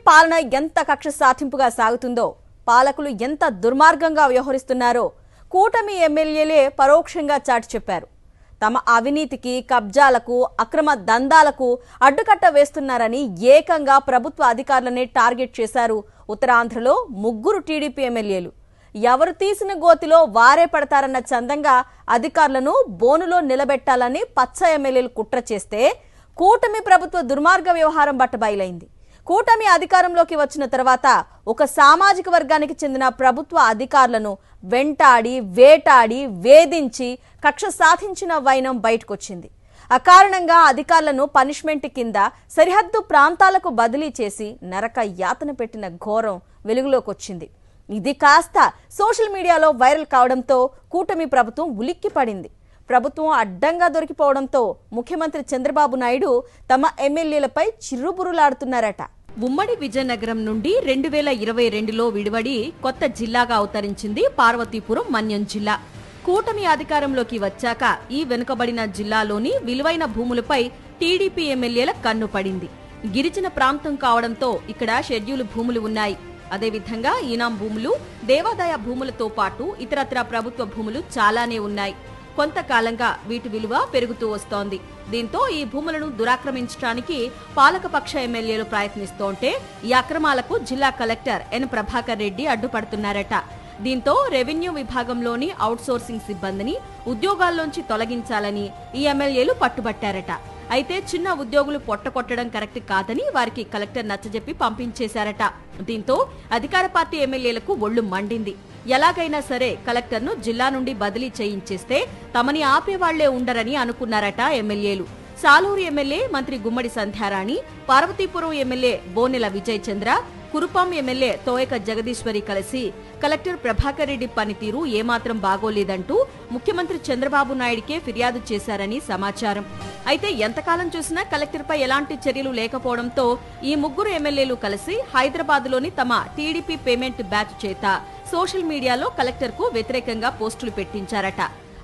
పాలన ఎంత కక్ష సాధింపుగా సాగుతుందో, పాలకులు ఎంత దుర్మార్గంగా వ్యవహరిస్తున్నారో కూటమి ఎమ్మెల్యేలే పరోక్షంగా చాటి చెప్పారు. తమ అవినీతికి, కబ్జాలకు, అక్రమ దందాలకు అడ్డుకట్ట వేస్తున్నారని ఏకంగా ప్రభుత్వ అధికారులనే టార్గెట్ చేశారు ఉత్తరాంధ్రలో 3 టీడీపీ ఎమ్మెల్యేలు. ఎవరు తీసిన గోతిలో వారే పడతారన్న చందంగా అధికారులను బోనులో నిలబెట్టాలని పచ్చ ఎమ్మెల్యేలు కుట్ర చేస్తే కూటమి ప్రభుత్వ దుర్మార్గ వ్యవహారం బట్టబయలైంది. కూటమి అధికారంలోకి వచ్చిన తర్వాత ఒక సామాజిక వర్గానికి చెందిన ప్రభుత్వ అధికారులను వెంటాడి, వేటాడి, వేధించి కక్ష సాధించిన వైనం బయటకొచ్చింది. అకారణంగా అధికారులను పనిష్మెంట్ కింద సరిహద్దు ప్రాంతాలకు బదిలీ చేసి నరక యాతన పెట్టిన ఘోరం వెలుగులోకి వచ్చింది. ఇది కాస్త సోషల్ మీడియాలో వైరల్ కావడంతో కూటమి ప్రభుత్వం ఉలిక్కి పడింది. ప్రభుత్వం అడ్డంగా దొరికిపోవడంతో ముఖ్యమంత్రి చంద్రబాబు నాయుడు తమ ఎమ్మెల్యేలపై చిర్రుబుర్రులాడుతున్నారట. ఉమ్మడి విజయనగరం నుండి 2022లో విడివడి కొత్త జిల్లాగా అవతరించింది పార్వతీపురం మన్యం జిల్లా. కూటమి అధికారంలోకి వచ్చాక ఈ వెనుకబడిన జిల్లాలోని విలువైన భూములపై టీడీపీ ఎమ్మెల్యేల కన్ను పడింది. గిరిజన ప్రాంతం కావడంతో ఇక్కడ షెడ్యూల్ భూములు ఉన్నాయి. అదేవిధంగా ఈనాం భూములు, దేవాదాయ భూములతో పాటు ఇతరత్రా ప్రభుత్వ భూములు చాలానే ఉన్నాయి. కొంతకాలంగా వీటి విలువ పెరుగుతూ వస్తోంది. దీంతో ఈ భూములను దురాక్రమించడానికి పాలకపక్ష ఎమ్మెల్యేలు ప్రయత్నిస్తోంటే ఈ అక్రమాలకు జిల్లా కలెక్టర్ ఎన్ ప్రభాకర్ రెడ్డి అడ్డుపడుతున్నారట. దీంతో రెవెన్యూ విభాగంలోని అవుట్సోర్సింగ్ సిబ్బందిని ఉద్యోగాల్లోంచి తొలగించాలని ఈ ఎమ్మెల్యేలు పట్టుబట్టారట. అయితే చిన్న ఉద్యోగులు పొట్టకొట్టడం కరెక్ట్ కాదని వారికి కలెక్టర్ నచ్చజెప్పి పంపించేశారట. దీంతో అధికార పార్టీ ఎమ్మెల్యేలకు ఒళ్లు మండింది. ఎలాగైనా సరే కలెక్టర్ను జిల్లా నుండి బదిలీ చేయించేస్తే తమని ఆపేవాళ్లే ఉండరని అనుకున్నారట ఎమ్మెల్యేలు. సాలూరు ఎమ్మెల్యే మంత్రి గుమ్మడి సంధ్యారాణి, పార్వతీపురం ఎమ్మెల్యే బోనెల విజయ్ చంద్ర, కురుపాం ఎమ్మెల్యే తోయక జగదీశ్వరి కలిసి కలెక్టర్ ప్రభాకర్ రెడ్డి పనితీరు ఏమాత్రం బాగోలేదంటూ ముఖ్యమంత్రి చంద్రబాబు నాయుడికే ఫిర్యాదు చేశారని సమాచారం. అయితే ఎంతకాలం చూసినా కలెక్టర్పై ఎలాంటి చర్యలు లేకపోవడంతో ఈ 3 ఎమ్మెల్యేలు కలిసి హైదరాబాద్లోని తమ టీడీపీ పేమెంట్ బ్యాచ్ చేత సోషల్ మీడియాలో కలెక్టర్కు వ్యతిరేకంగా పోస్టులు పెట్టించారట.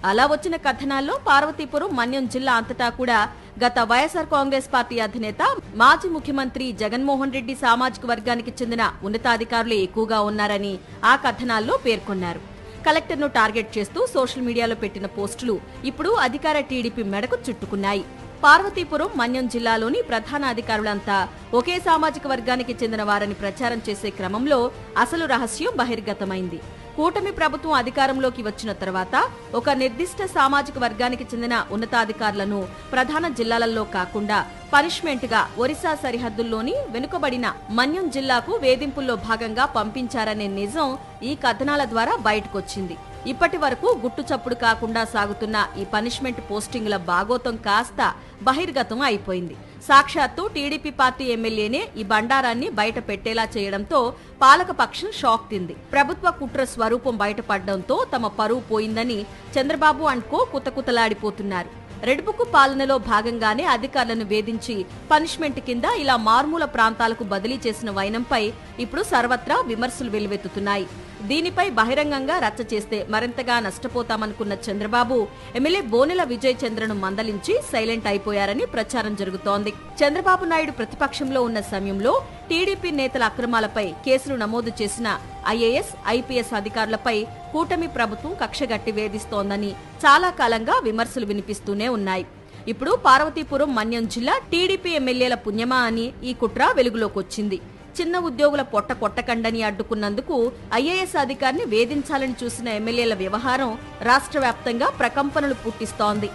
అలా వచ్చిన కథనాల్లో పార్వతీపురం మన్యం జిల్లా అంతటా కూడా గత వైఎస్ఆర్ కాంగ్రెస్ పార్టీ అధినేత, మాజీ ముఖ్యమంత్రి జగన్మోహన్ రెడ్డి సామాజిక వర్గానికి చెందిన ఉన్నతాధికారులు ఎక్కువగా ఉన్నారని ఆ కథనాల్లో పేర్కొన్నారు. కలెక్టర్ను టార్గెట్ చేస్తూ సోషల్ మీడియాలో పెట్టిన పోస్టులు ఇప్పుడు అధికార టీడీపీ మెడకు చుట్టుకున్నాయి. పార్వతీపురం మన్యం జిల్లాలోని ప్రధాన అధికారులంతా ఒకే సామాజిక వర్గానికి చెందిన వారని ప్రచారం చేసే క్రమంలో అసలు రహస్యం బహిర్గతమైంది. కూటమి ప్రభుత్వం అధికారంలోకి వచ్చిన తర్వాత ఒక నిర్దిష్ట సామాజిక వర్గానికి చెందిన ఉన్నతాధికారులను ప్రధాన జిల్లాలలో కాకుండా పనిష్మెంట్ గా ఒరిస్సా సరిహద్దుల్లోని వెనుకబడిన మన్యం జిల్లాకు వేధింపుల్లో భాగంగా పంపించారనే నిజం ఈ కథనాల ద్వారా బయటకొచ్చింది. ఇప్పటి వరకు గుట్టుచప్పుడు కాకుండా సాగుతున్న ఈ పనిష్మెంట్ పోస్టింగుల బాగోతం కాస్త బహిర్గతం అయిపోయింది. సాక్షాత్తు టీడీపీ పార్టీ ఎమ్మెల్యేనే ఈ బండారాన్ని బయట పెట్టేలా చేయడంతో పాలకపక్షం షాక్ తింది. ప్రభుత్వ కుట్ర స్వరూపం బయటపడడంతో తమ పరువు పోయిందని చంద్రబాబు అండ్ కో కుతకుతలాడిపోతున్నారు. రెడ్ బుక్ పాలనలో భాగంగానే అధికారులను వేధించి పనిష్మెంట్ కింద ఇలా మారుమూల ప్రాంతాలకు బదిలీ చేసిన వైనంపై ఇప్పుడు సర్వత్రా విమర్శలు వెల్లువెత్తుతున్నాయి. దీనిపై బహిరంగంగా రచ్చ చేస్తే మరింతగా నష్టపోతామనుకున్న చంద్రబాబు ఎమ్మెల్యే బోనెల విజయ్ చంద్రను మందలించి సైలెంట్ అయిపోయారని ప్రచారం జరుగుతోంది. చంద్రబాబు నాయుడు ప్రతిపక్షంలో ఉన్న సమయంలో టీడీపీ నేతల అక్రమాలపై కేసులు నమోదు చేసిన ఐఏఎస్, ఐపీఎస్ అధికారులపై కూటమి ప్రభుత్వం కక్షగట్టి వేధిస్తోందని చాలా కాలంగా విమర్శలు వినిపిస్తూనే ఉన్నాయి. ఇప్పుడు పార్వతీపురం మన్యం జిల్లా టీడీపీ ఎమ్మెల్యేల పుణ్యమా అని ఈ కుట్ర వెలుగులోకొచ్చింది. చిన్న ఉద్యోగుల పొట్ట కొట్టకండని అడ్డుకున్నందుకు ఐఏఎస్ అధికారిని వేధించాలని చూసిన ఎమ్మెల్యేల వ్యవహారం రాష్ట్ర వ్యాప్తంగా ప్రకంపనలు పుట్టిస్తోంది.